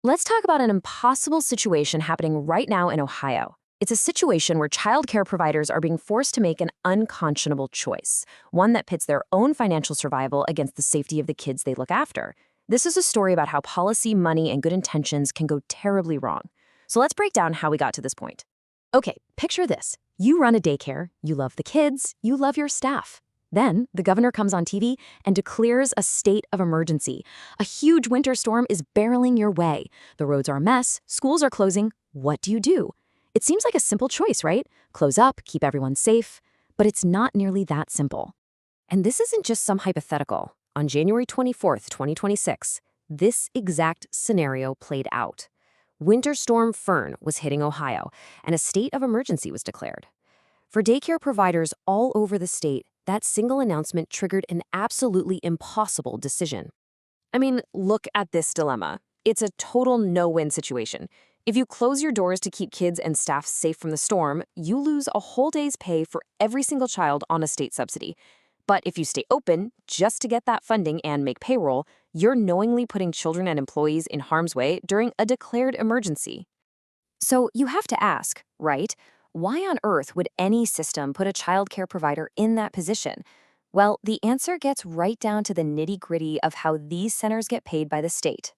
Let's talk about an impossible situation happening right now in Ohio. It's a situation where childcare providers are being forced to make an unconscionable choice, one that pits their own financial survival against the safety of the kids they look after. This is a story about how policy, money, and good intentions can go terribly wrong. So let's break down how we got to this point. Okay, picture this. You run a daycare, you love the kids, you love your staff. Then, the governor comes on TV and declares a state of emergency. A huge winter storm is barreling your way. The roads are a mess, schools are closing. What do? It seems like a simple choice, right? Close up, keep everyone safe. But it's not nearly that simple. And this isn't just some hypothetical. On January 24th, 2026, this exact scenario played out. Winter Storm Fern was hitting Ohio, and a state of emergency was declared. For daycare providers all over the state, that single announcement triggered an absolutely impossible decision. I mean, look at this dilemma. It's a total no-win situation. If you close your doors to keep kids and staff safe from the storm, you lose a whole day's pay for every single child on a state subsidy. But if you stay open just to get that funding and make payroll, you're knowingly putting children and employees in harm's way during a declared emergency. So you have to ask, right? Why on earth would any system put a childcare provider in that position? Well, the answer gets right down to the nitty-gritty of how these centers get paid by the state.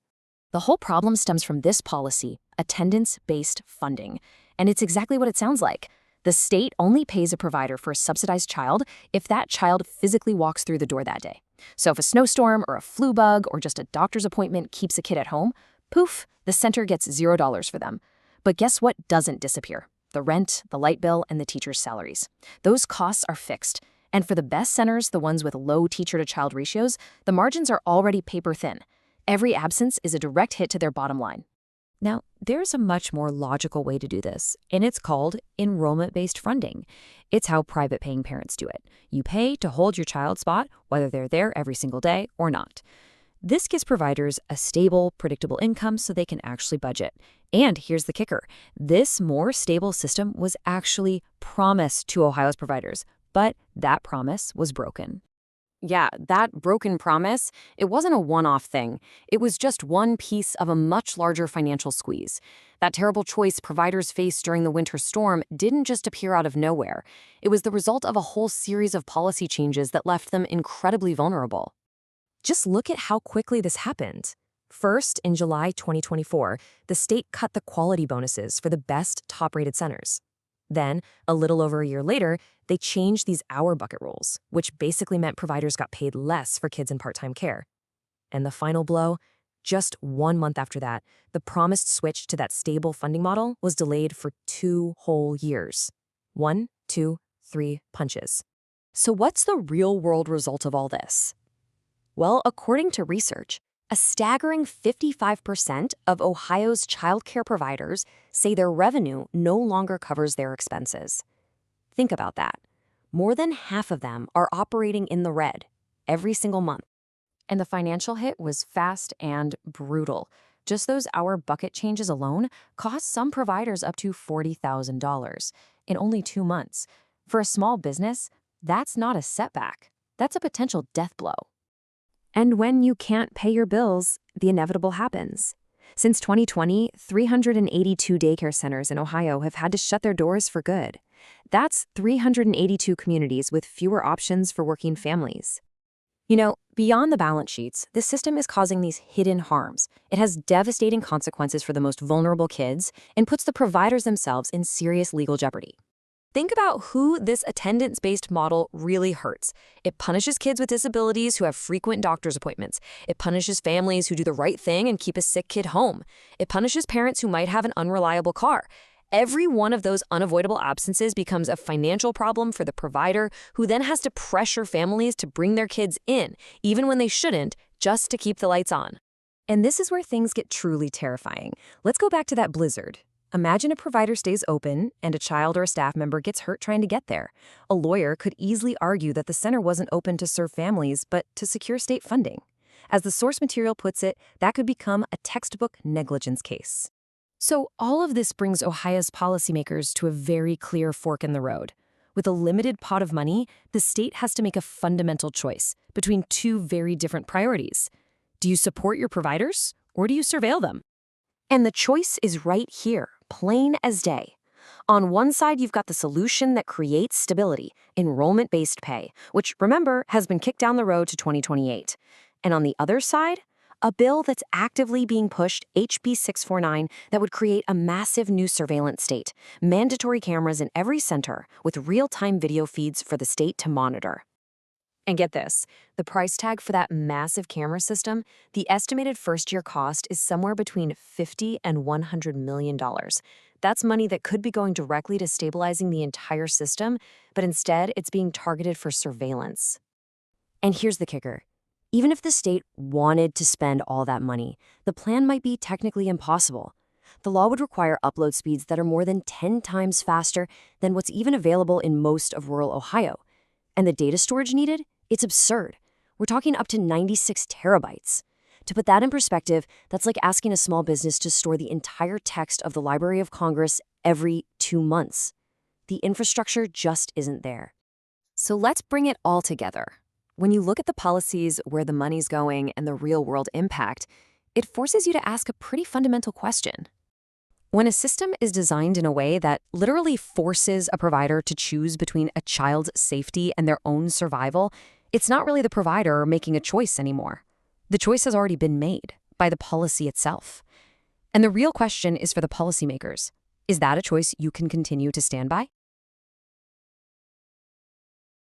The whole problem stems from this policy, attendance-based funding. And it's exactly what it sounds like. The state only pays a provider for a subsidized child if that child physically walks through the door that day. So if a snowstorm or a flu bug or just a doctor's appointment keeps a kid at home, poof, the center gets $0 for them. But guess what doesn't disappear? The rent, the light bill, and the teachers' salaries. Those costs are fixed. And for the best centers, the ones with low teacher-to-child ratios, the margins are already paper thin. Every absence is a direct hit to their bottom line. Now, there's a much more logical way to do this, and it's called enrollment-based funding. It's how private paying parents do it. You pay to hold your child's spot, whether they're there every single day or not. This gives providers a stable, predictable income so they can actually budget. And here's the kicker. This more stable system was actually promised to Ohio's providers, but that promise was broken. Yeah, that broken promise, it wasn't a one-off thing. It was just one piece of a much larger financial squeeze. That terrible choice providers faced during the winter storm didn't just appear out of nowhere. It was the result of a whole series of policy changes that left them incredibly vulnerable. Just look at how quickly this happened. First, in July 2024, the state cut the quality bonuses for the best top-rated centers. Then, a little over a year later, they changed these hour bucket rules, which basically meant providers got paid less for kids in part-time care. And the final blow, just 1 month after that, the promised switch to that stable funding model was delayed for 2 whole years. 1, 2, 3 punches. So what's the real-world result of all this? Well, according to research, a staggering 55% of Ohio's childcare providers say their revenue no longer covers their expenses. Think about that. More than half of them are operating in the red every single month. And the financial hit was fast and brutal. Just those hour bucket changes alone cost some providers up to $40,000 in only 2 months. For a small business, that's not a setback. That's a potential death blow. And when you can't pay your bills, the inevitable happens. Since 2020, 382 daycare centers in Ohio have had to shut their doors for good. That's 382 communities with fewer options for working families. You know, beyond the balance sheets, this system is causing these hidden harms. It has devastating consequences for the most vulnerable kids and puts the providers themselves in serious legal jeopardy. Think about who this attendance-based model really hurts. It punishes kids with disabilities who have frequent doctor's appointments. It punishes families who do the right thing and keep a sick kid home. It punishes parents who might have an unreliable car. Every one of those unavoidable absences becomes a financial problem for the provider, who then has to pressure families to bring their kids in, even when they shouldn't, just to keep the lights on. And this is where things get truly terrifying. Let's go back to that blizzard. Imagine a provider stays open and a child or a staff member gets hurt trying to get there. A lawyer could easily argue that the center wasn't open to serve families, but to secure state funding. As the source material puts it, that could become a textbook negligence case. So all of this brings Ohio's policymakers to a very clear fork in the road. With a limited pot of money, the state has to make a fundamental choice between 2 very different priorities. Do you support your providers, or do you surveil them? And the choice is right here, plain as day. On one side, you've got the solution that creates stability, enrollment-based pay, which, remember, has been kicked down the road to 2028. And on the other side, a bill that's actively being pushed, HB 649, that would create a massive new surveillance state, mandatory cameras in every center with real-time video feeds for the state to monitor. And get this, the price tag for that massive camera system, the estimated first-year cost is somewhere between $50 and $100 million. That's money that could be going directly to stabilizing the entire system, but instead it's being targeted for surveillance. And here's the kicker. Even if the state wanted to spend all that money, the plan might be technically impossible. The law would require upload speeds that are more than 10 times faster than what's even available in most of rural Ohio. And the data storage needed? It's absurd. We're talking up to 96 terabytes. To put that in perspective, that's like asking a small business to store the entire text of the Library of Congress every 2 months. The infrastructure just isn't there. So let's bring it all together. When you look at the policies, where the money's going, and the real-world impact, it forces you to ask a pretty fundamental question. When a system is designed in a way that literally forces a provider to choose between a child's safety and their own survival, it's not really the provider making a choice anymore. The choice has already been made by the policy itself. And the real question is for the policymakers. Is that a choice you can continue to stand by?